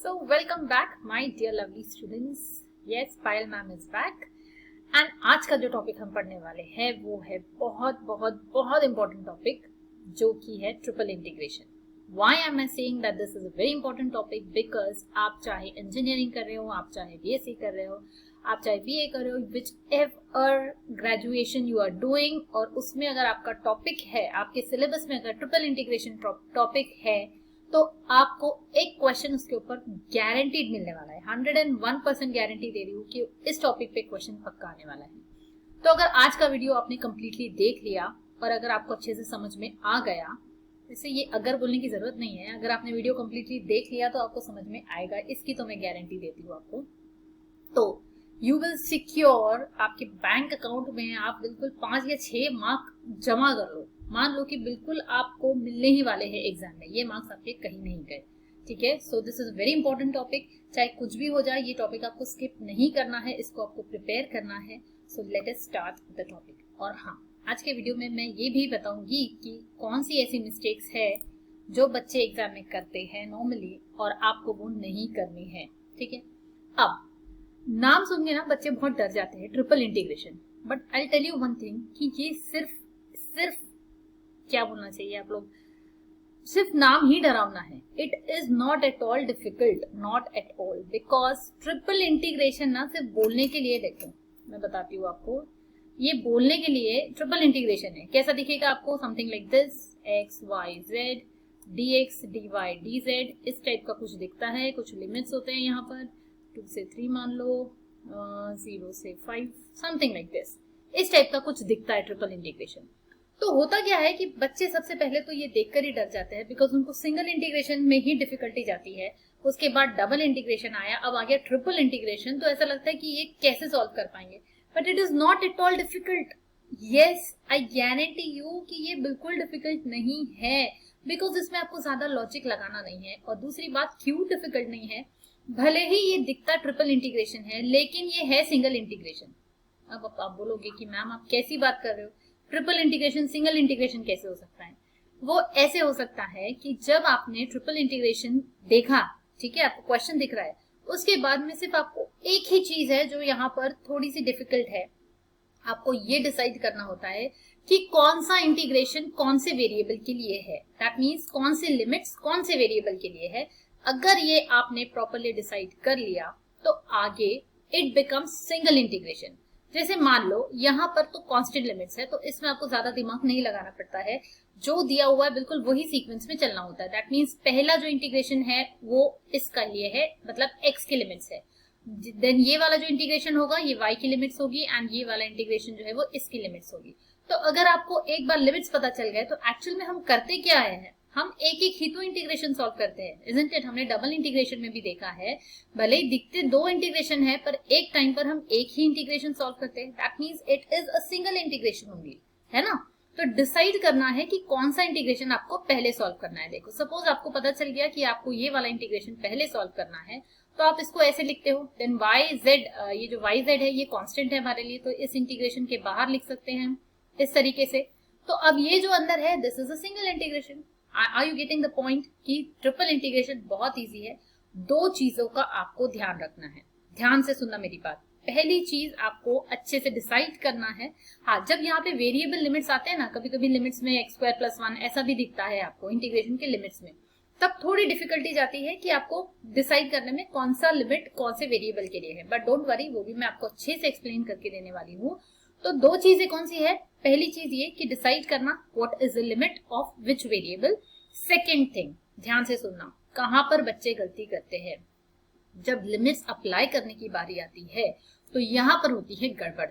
So welcome back my dear lovely students. Yes, Payal ma'am is back and आज का जो topic हम पढ़ने वाले हैं वो है बहुत बहुत बहुत इम्पोर्टेंट टॉपिक जो कि है triple integration. Why am I saying that this is a very important topic? Because आप चाहे इंजीनियरिंग कर रहे हो, आप चाहे बीएससी कर रहे हो, आप चाहे बीए कर रहे हो, whichever graduation you are doing, और उसमें अगर आपका टॉपिक है, आपके सिलेबस में अगर ट्रिपल इंटीग्रेशन टॉपिक है तो आपको एक क्वेश्चन उसके ऊपर गारंटीड मिलने वाला है. 101% गारंटी दे रही हूँ कि इस टॉपिक पे क्वेश्चन पक्का आने वाला है. तो अगर आज का वीडियो आपने कंप्लीटली देख लिया और अगर आपको अच्छे से समझ में आ गया, जैसे ये अगर बोलने की जरूरत नहीं है, अगर आपने वीडियो कंप्लीटली देख लिया तो आपको समझ में आएगा, इसकी तो मैं गारंटी देती हूँ आपको. तो यू विल सिक्योर, आपके बैंक अकाउंट में आप बिल्कुल 5 या 6 मार्क्स जमा कर लो. मान लो कि बिल्कुल आपको मिलने ही वाले हैं एग्जाम में, ये मार्क्स आपके कहीं नहीं गए. ठीक है, so this is very important topic. चाहे कुछ भी हो जाए, ये टॉपिक आपको स्किप नहीं करना है, इसको आपको प्रिपेयर करना है. So let us start the topic. और हाँ, आज के वीडियो में मैं ये भी बताऊंगी कि कौन सी ऐसी मिस्टेक्स है जो बच्चे एग्जाम में करते हैं नॉर्मली और आपको वो नहीं करनी है. ठीक है, अब नाम सुन के ना बच्चे बहुत डर जाते हैं, triple integration. But I tell you one thing कि ये सिर्फ क्या बोलना चाहिए आप लोग, सिर्फ नाम ही डरावना है. It is not at all difficult, not at all, because triple integration ना सिर्फ बोलने के लिए, देखो मैं बताती हूँ आपको, ये बोलने के लिए ट्रिपल इंटीग्रेशन है. कैसा दिखेगा आपको? Something like this, x y z dx dy dz, इस टाइप का कुछ दिखता है. कुछ लिमिट्स होते हैं यहाँ पर, 2 से 3 मान लो, 0 से 5, समथिंग लाइक दिस. इस टाइप का कुछ दिखता है ट्रिपल इंटीग्रेशन. तो होता क्या है कि बच्चे सबसे पहले तो ये देखकर ही डर जाते हैं, बिकॉज उनको सिंगल इंटीग्रेशन में ही डिफिकल्टी जाती है. उसके बाद डबल इंटीग्रेशन आया, अब आ गया ट्रिपल इंटीग्रेशन, तो ऐसा लगता है कि ये कैसे सॉल्व कर पाएंगे. But it is not at all difficult. Yes, I guarantee you कि ये बिल्कुल डिफिकल्ट नहीं है, बिकॉज इसमें आपको ज्यादा लॉजिक लगाना नहीं है. और दूसरी बात, क्यों डिफिकल्ट नहीं है, भले ही ये दिखता ट्रिपल इंटीग्रेशन है लेकिन ये है सिंगल इंटीग्रेशन. अब आप बोलोगे कि मैम आप कैसी बात कर रहे हो, ट्रिपल इंटीग्रेशन सिंगल इंटीग्रेशन कैसे हो सकता है? वो ऐसे हो सकता है कि जब आपने ट्रिपल इंटीग्रेशन देखा, ठीक है, आपको क्वेश्चन दिख रहा है, उसके बाद में सिर्फ आपको एक ही चीज है जो यहाँ पर थोड़ी सी डिफिकल्ट है. आपको ये डिसाइड करना होता है कि कौन सा इंटीग्रेशन कौन से वेरिएबल के लिए है. दैट मीन्स कौन से लिमिट्स कौन से वेरिएबल के लिए है. अगर ये आपने प्रॉपरली डिसाइड कर लिया तो आगे इट बिकम्स सिंगल इंटीग्रेशन. जैसे मान लो यहाँ पर तो कांस्टेंट लिमिट्स है, तो इसमें आपको ज्यादा दिमाग नहीं लगाना पड़ता है, जो दिया हुआ है बिल्कुल वही सीक्वेंस में चलना होता है. दैट मीन्स पहला जो इंटीग्रेशन है वो इसका लिए है, मतलब x की लिमिट्स है. देन ये वाला जो इंटीग्रेशन होगा ये y की लिमिट्स होगी, एंड ये वाला इंटीग्रेशन जो है वो इसकी लिमिट्स होगी. तो अगर आपको एक बार लिमिट्स पता चल गए तो एक्चुअल में हम करते क्या है, हम एक एक ही तो इंटीग्रेशन सॉल्व करते हैं, इजंट इट? हमने डबल इंटीग्रेशन में भी देखा है, भले ही दिखते 2 इंटीग्रेशन है पर एक टाइम पर हम एक ही इंटीग्रेशन सॉल्व करते हैं. That means it is a single integration only, है ना. तो डिसाइड करना है कि कौन सा इंटीग्रेशन आपको पहले सॉल्व करना है. देखो, सपोज आपको पता चल गया कि आपको ये वाला इंटीग्रेशन पहले सॉल्व करना है, तो आप इसको ऐसे लिखते हो. देन वाई जेड, ये जो वाई जेड है ये कांस्टेंट है हमारे लिए, तो इस इंटीग्रेशन के बाहर लिख सकते हैं इस तरीके से. तो अब ये जो अंदर है, this is a single integration. Are you getting the point कि ट्रिपल इंटीग्रेशन बहुत इजी है. 2 चीजों का आपको ध्यान रखना है. ध्यान से सुनना मेरी बात. पहली चीज आपको अच्छे से डिसाइड करना है. हाँ, जब यहाँ पे वेरिएबल लिमिट्स आते हैं ना, कभी कभी लिमिट्स में x² + 1 ऐसा भी दिखता है आपको इंटीग्रेशन के लिमिट्स में, तब थोड़ी डिफिकल्टी जाती है कि आपको डिसाइड करने में कौन सा लिमिट कौन से वेरिएबल के लिए है. बट डोंट वरी, वो भी मैं आपको अच्छे से एक्सप्लेन करके देने वाली हूँ. तो 2 चीजें कौन सी है? पहली चीज ये कि डिसाइड करना what is the limit of which variable. Second thing, ध्यान से सुनना, कहां पर बच्चे गलती करते हैं. जब लिमिट्स अप्लाई करने की बारी आती है तो यहाँ पर होती है गड़बड़,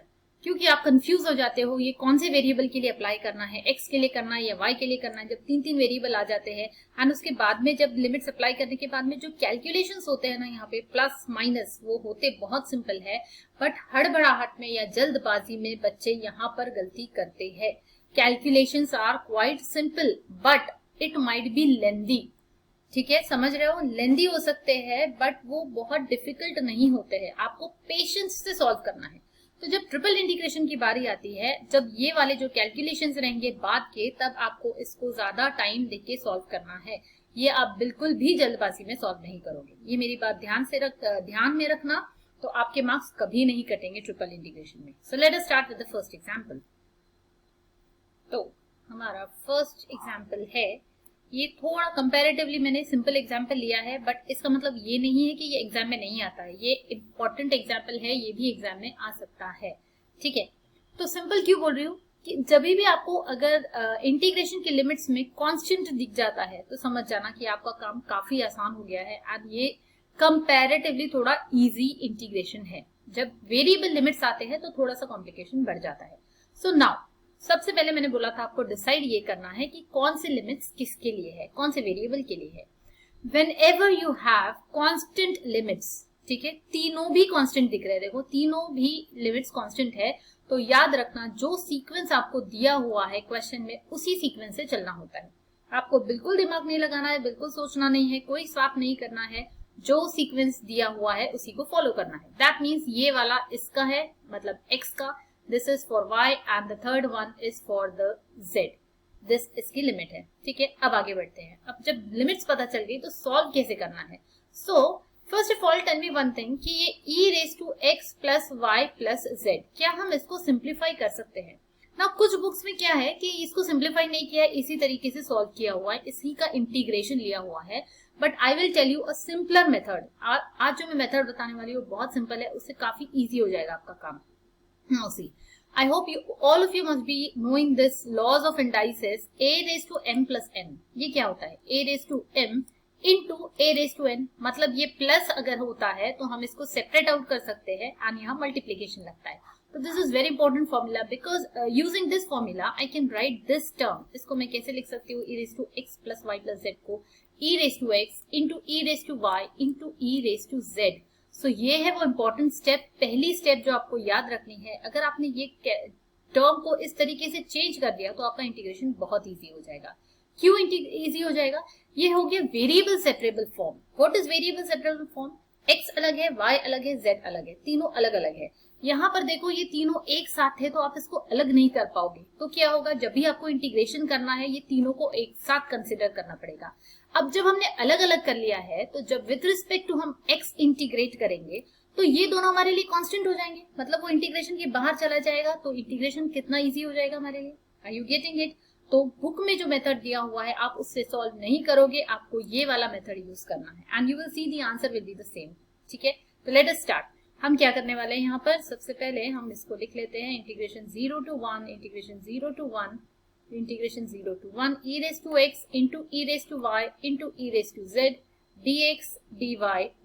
क्योंकि आप कंफ्यूज हो जाते हो ये कौन से वेरिएबल के लिए अप्लाई करना है, x के लिए करना है या y के लिए करना है. जब 3 वेरिएबल आ जाते हैं एंड उसके बाद में जब लिमिट्स अप्लाई करने के बाद में जो कैलकुलेशंस होते हैं ना, यहाँ पे प्लस माइनस, वो होते बहुत सिंपल है, बट हड़बड़ाहट में या जल्दबाजी में बच्चे यहाँ पर गलती करते हैं. Calculations are quite simple but it might be lengthy. ठीक है, समझ रहे हो, लेंदी हो सकते हैं बट वो बहुत डिफिकल्ट नहीं होते हैं. आपको पेशेंस से सॉल्व करना है. तो जब ट्रिपल इंटीग्रेशन की बारी आती है, जब ये वाले जो कैलकुलेशंस रहेंगे बाद के, तब आपको इसको ज्यादा टाइम देके सॉल्व करना है. ये आप बिल्कुल भी जल्दबाजी में सॉल्व नहीं करोगे। ये मेरी बात ध्यान में रखना, तो आपके मार्क्स कभी नहीं कटेंगे ट्रिपल इंटीग्रेशन में। So let us start with the first example. तो हमारा फर्स्ट एग्जांपल है, ये थोड़ा कंपैरेटिवली मैंने सिंपल एग्जांपल लिया है, बट इसका मतलब ये नहीं है कि ये एग्जाम में नहीं आता है। ये इंपॉर्टेंट एग्जांपल है, ये भी एग्जाम में आ सकता है, ठीक है। तो सिंपल क्यों बोल रही हूँ कि जब भी आपको अगर इंटीग्रेशन की लिमिट्स में कांस्टेंट दिख जाता है तो समझ जाना कि आपका काम काफी आसान हो गया है, एंड ये कंपैरेटिवली थोड़ा इजी इंटीग्रेशन है। जब वेरिएबल लिमिट्स आते हैं तो थोड़ा सा कॉम्प्लिकेशन बढ़ जाता है। सो नाउ सबसे पहले मैंने बोला था आपको डिसाइड ये करना है कि कौन से लिमिट्स किसके लिए है, कौन से वेरिएबल के लिए है। Whenever you have constant limits, ठीक है, तीनों भी कांस्टेंट दिख रहे हैं, देखो तीनों भी लिमिट्स कांस्टेंट है, तो याद रखना जो सीक्वेंस आपको दिया हुआ है क्वेश्चन में उसी सीक्वेंस से चलना होता है। आपको बिल्कुल दिमाग नहीं लगाना है, बिल्कुल सोचना नहीं है, कोई स्वाप नहीं करना है, जो सीक्वेंस दिया हुआ है उसी को फॉलो करना है। दैट मीन्स ये वाला इसका है, मतलब x का, this is for y and the third one is for the z। This इसकी लिमिट है, ठीक है। अब आगे बढ़ते हैं। अब जब लिमिट्स पता चल गई तो सॉल्व कैसे करना है। So first of all tell me one thing कि ये e raise to x plus y plus z, क्या हम इसको सिंप्लीफाई कर सकते हैं? ना कुछ बुक्स में क्या है कि इसको सिंप्लीफाई नहीं किया है, इसी तरीके से सॉल्व किया हुआ है, इसी का इंटीग्रेशन लिया हुआ है। But I will tell you a simpler method. आज जो मैं मेथड बताने वाली हूँ बहुत सिंपल है, उससे काफी इजी हो जाएगा आपका काम। Now see, I hope all of you must be knowing this laws of indices a raised to m plus n। ये क्या होता है? a raised to m into a raised to n, मतलब ये प्लस अगर होता है तो हम इसको सेपरेट आउट कर सकते हैं एंड यहाँ मल्टीप्लीकेशन लगता है। तो this is very important formula, because using this formula I can write this term. इसको मैं कैसे लिख सकती हूँ? e raised to x plus y plus z को e raised to x into e raised to y into e raised to z। सो ये है वो इम्पोर्टेंट स्टेप, पहली स्टेप जो आपको याद रखनी है। अगर आपने ये टर्म को इस तरीके से चेंज कर दिया तो आपका इंटीग्रेशन बहुत इजी हो जाएगा। क्यों इजी हो जाएगा? ये हो गया variable separable form. What is variable separable form? x अलग है, y अलग है, z अलग है, तीनों अलग अलग है। यहाँ पर देखो ये तीनों एक साथ है तो आप इसको अलग नहीं कर पाओगे। तो क्या होगा, जब भी आपको इंटीग्रेशन करना है ये तीनों को एक साथ कंसिडर करना पड़ेगा। अब जब हमने अलग अलग कर लिया है तो जब विद रिस्पेक्ट टू हम x इंटीग्रेट करेंगे तो ये दोनों हमारे लिए कांस्टेंट हो जाएंगे, मतलब वो इंटीग्रेशन के बाहर चला जाएगा। तो इंटीग्रेशन कितना इजी हो जाएगा हमारे लिए। Are you getting it? तो बुक में जो मेथड दिया हुआ है आप उससे सॉल्व नहीं करोगे, आपको ये वाला मेथड यूज करना है and you will see the answer will be the same, ठीक है। तो लेट अस स्टार्ट। हम क्या करने वाले हैं यहाँ पर? सबसे पहले हम इसको लिख लेते हैं integration 0 to 1, integration 0 to 1, integration 0 to 1 e raised to x into e raised to y into e raised to z dx dy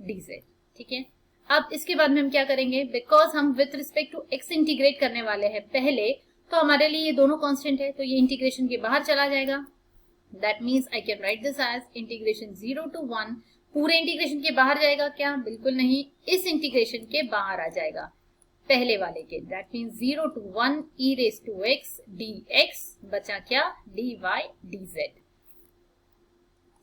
dz, ठीक है। अब इसके बाद में हम क्या करेंगे, बिकॉज हम with respect to x integrate करने वाले हैं पहले, तो हमारे लिए ये दोनों कांस्टेंट है, तो ये इंटीग्रेशन के बाहर चला जाएगा। That means I can write this as integration 0 to 1। पूरे इंटीग्रेशन के बाहर जाएगा क्या? बिल्कुल नहीं, इस इंटीग्रेशन के बाहर आ जाएगा पहले वाले के। That means 0 to 1 e raised to x dx, बचा क्या? dy dz।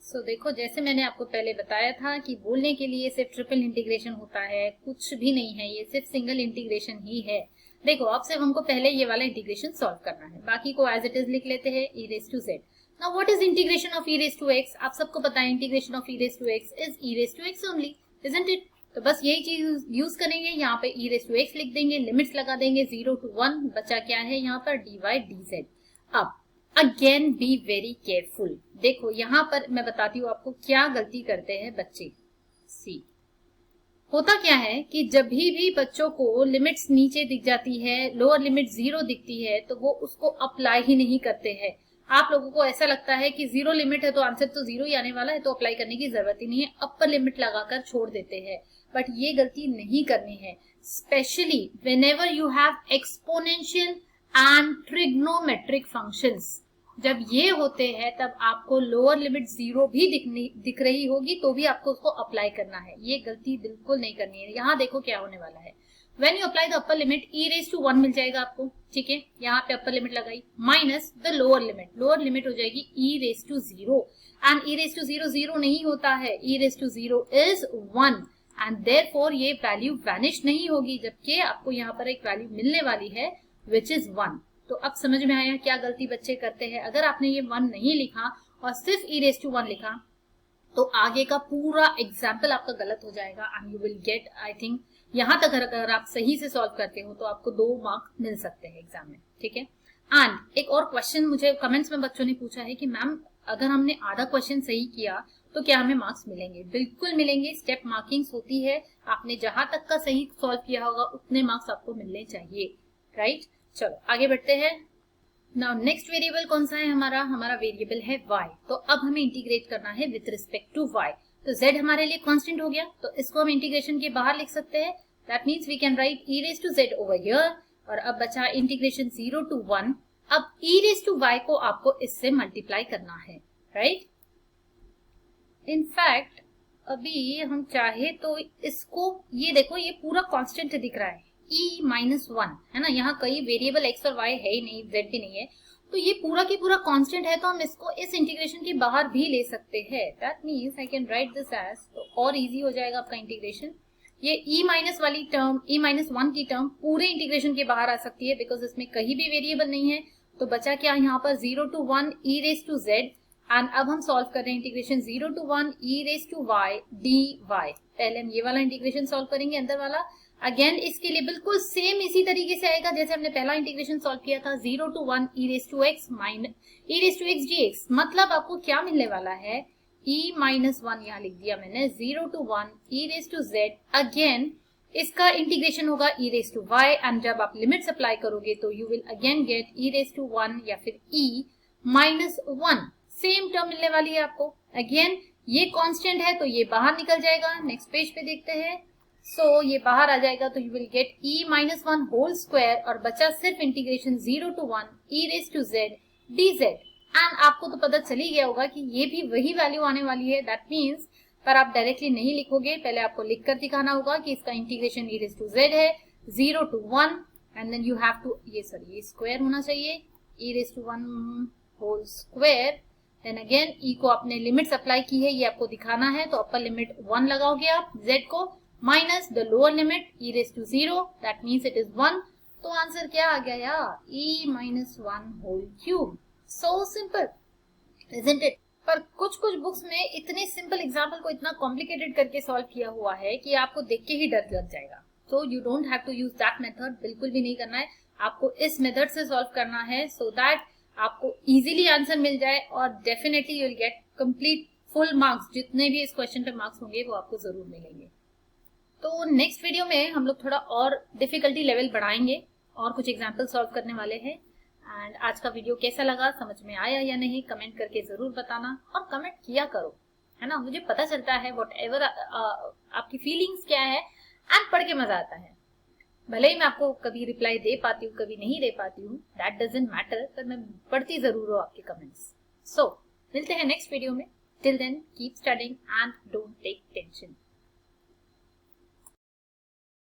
सो देखो जैसे मैंने आपको पहले बताया था कि बोलने के लिए सिर्फ ट्रिपल इंटीग्रेशन होता है, कुछ भी नहीं है, ये सिर्फ सिंगल इंटीग्रेशन ही है। देखो अब सिर्फ हमको पहले ये वाला इंटीग्रेशन सॉल्व करना है, बाकी को एज इट इज लिख लेते हैं e raised to z। Now what is integration of e raised to x? आप सबको पता है integration of e raised to x is e raised to x only, isn't it? तो बस यही चीज यूज करेंगे, यहाँ पे e raised to x लिख देंगे, लिमिट्स लगा देंगे 0 to 1, बचा क्या है यहाँ पर? dy dz। अब अगेन बी वेरी केयरफुल। देखो यहाँ पर मैं बताती हूँ आपको क्या गलती करते हैं बच्चे। सी होता क्या है कि जब भी बच्चों को लिमिट्स नीचे दिख जाती है, लोअर लिमिट 0 दिखती है, तो वो उसको अप्लाई ही नहीं करते हैं। आप लोगों को ऐसा लगता है कि 0 लिमिट है तो आंसर तो 0 ही आने वाला है, तो अप्लाई करने की जरूरत ही नहीं है, अपर लिमिट लगाकर छोड़ देते हैं। बट ये गलती नहीं करनी है, specially whenever you have exponential and trigonometric functions. जब ये होते हैं तब आपको लोअर लिमिट 0 भी दिख रही होगी तो भी आपको उसको अप्लाई करना है। ये गलती बिल्कुल नहीं करनी है। यहाँ देखो क्या होने वाला है, When you apply the upper limit, e raised to 1 मिल जाएगा आपको, ठीक है। यहाँ पे अपर लिमिट लगाई, माइनस द लोअर लिमिट हो जाएगी e raised to 0, and e raised to 0 0 नहीं होता है, e raised to 0 is 1 and therefore ये वैल्यू वैनिश नहीं होगी, जबकि आपको यहाँ पर एक वैल्यू मिलने वाली है which is 1। तो अब समझ में आया क्या गलती बच्चे करते हैं। अगर आपने ये 1 नहीं लिखा और सिर्फ e raised to 1 लिखा तो आगे का पूरा एग्जाम्पल आपका गलत हो जाएगा and you will gate, I think यहाँ तक अगर आप सही से सॉल्व करते हो तो आपको 2 मार्क मिल सकते हैं एग्जाम में, ठीक है। एंड एक और क्वेश्चन मुझे कमेंट्स में बच्चों ने पूछा है कि मैम अगर हमने आधा क्वेश्चन सही किया तो क्या हमें मार्क्स मिलेंगे? बिल्कुल मिलेंगे, स्टेप मार्किंग्स होती है, आपने जहां तक का सही सॉल्व किया होगा उतने मार्क्स आपको मिलने चाहिए, राइट। चलो आगे बढ़ते हैं। नाउ नेक्स्ट वेरिएबल कौन सा है हमारा वेरिएबल है y। तो अब हमें इंटीग्रेट करना है विद रिस्पेक्ट टू y। तो z हमारे लिए कांस्टेंट हो गया, तो इसको हम इंटीग्रेशन के बाहर लिख सकते हैं। That means we can write e raise to z over here, और अब बचा इंटीग्रेशन 0 to 1। अब e रेज टू y को आपको इससे मल्टीप्लाई करना है, राइट। इनफैक्ट अभी हम चाहे तो इसको, ये देखो ये पूरा कांस्टेंट दिख रहा है e-1 है ना, यहाँ कई वेरिएबल x और y है ही नहीं, z भी नहीं है, तो ये पूरा की पूरा कांस्टेंट है, तो हम इसको इस इंटीग्रेशन के बाहर भी ले सकते हैं। That means I can write this as, तो और इजी हो जाएगा आपका इंटीग्रेशन। ये e- वाली टर्म, e-1 की टर्म पूरे इंटीग्रेशन के बाहर आ सकती है बिकॉज इसमें कहीं भी वेरिएबल नहीं है। तो बचा क्या यहाँ पर 0 to 1 e raise to z, and अब हम सॉल्व कर रहे हैं integration 0 to 1 e raise to y dy। पहले हम ये वाला इंटीग्रेशन सॉल्व करेंगे, अंदर वाला। अगेन इसके लिए बिल्कुल सेम इसी तरीके से आएगा जैसे हमने पहला इंटीग्रेशन सॉल्व किया था, 0 to 1 e raise to x dx। मतलब आपको क्या मिलने वाला है, e-1 यहाँ लिख दिया मैंने, 0 to 1 e raise to z। Again इसका इंटीग्रेशन होगा e raise to y, and जब आप लिमिट्स अप्लाई करोगे तो you will again get e raise to 1 या फिर e-1, सेम टर्म मिलने वाली है आपको। अगेन ये कांस्टेंट है तो ये बाहर निकल जाएगा। नेक्स्ट पेज पे देखते हैं। सो ये बाहर आ जाएगा तो you will get e-1 whole square, और बचा सिर्फ integration 0 to 1 e raise to z dz। And आपको तो पता चल ही गया होगा कि ये भी वही वैल्यू आने वाली है। दैट मीन्स पर आप डायरेक्टली नहीं लिखोगे, पहले आपको लिखकर दिखाना होगा कि इसका integration e raise to z है 0 to 1, and then you have to, ये स्क्वायर होना चाहिए, e raise to 1 whole square. Then again e को आपने लिमिट्स अप्लाई की है, ये आपको दिखाना है, तो अपर लिमिट 1 लगाओगे आप z को, minus the lower limit e raise to 0, that means it is 1। तो आंसर क्या आ गया यार, e-1 whole cube. So simple, isn't it. पर कुछ बुक्स में इतने सिंपल एग्जाम्पल को इतना कॉम्प्लिकेटेड करके सॉल्व किया हुआ है कि आपको देख के ही डर लग जाएगा। तो you don't have to use that method, बिल्कुल भी नहीं करना है, आपको इस मेथड से सॉल्व करना है, सो दैट आपको इजीली आंसर मिल जाए, और definitely you will get complete full marks. जितने भी इस क्वेश्चन पे मार्क्स होंगे वो आपको जरूर मिलेंगे। तो नेक्स्ट वीडियो में हम लोग थोड़ा और डिफिकल्टी लेवल बढ़ाएंगे और कुछ एग्जाम्पल सॉल्व करने वाले हैं। एंड आज का वीडियो कैसा लगा, समझ में आया या नहीं, कमेंट करके जरूर बताना, और कमेंट किया करो, है ना, मुझे पता चलता है वॉट एवर आपकी फीलिंग्स क्या है, एंड पढ़ के मजा आता है। भले ही मैं आपको कभी रिप्लाई दे पाती हूँ, कभी नहीं दे पाती हूँ, दैट डजंट मैटर, पर मैं पढ़ती जरूर हूँ आपके कमेंट्स। सो मिलते हैं नेक्स्ट वीडियो में। Till then keep studying and don't take tension.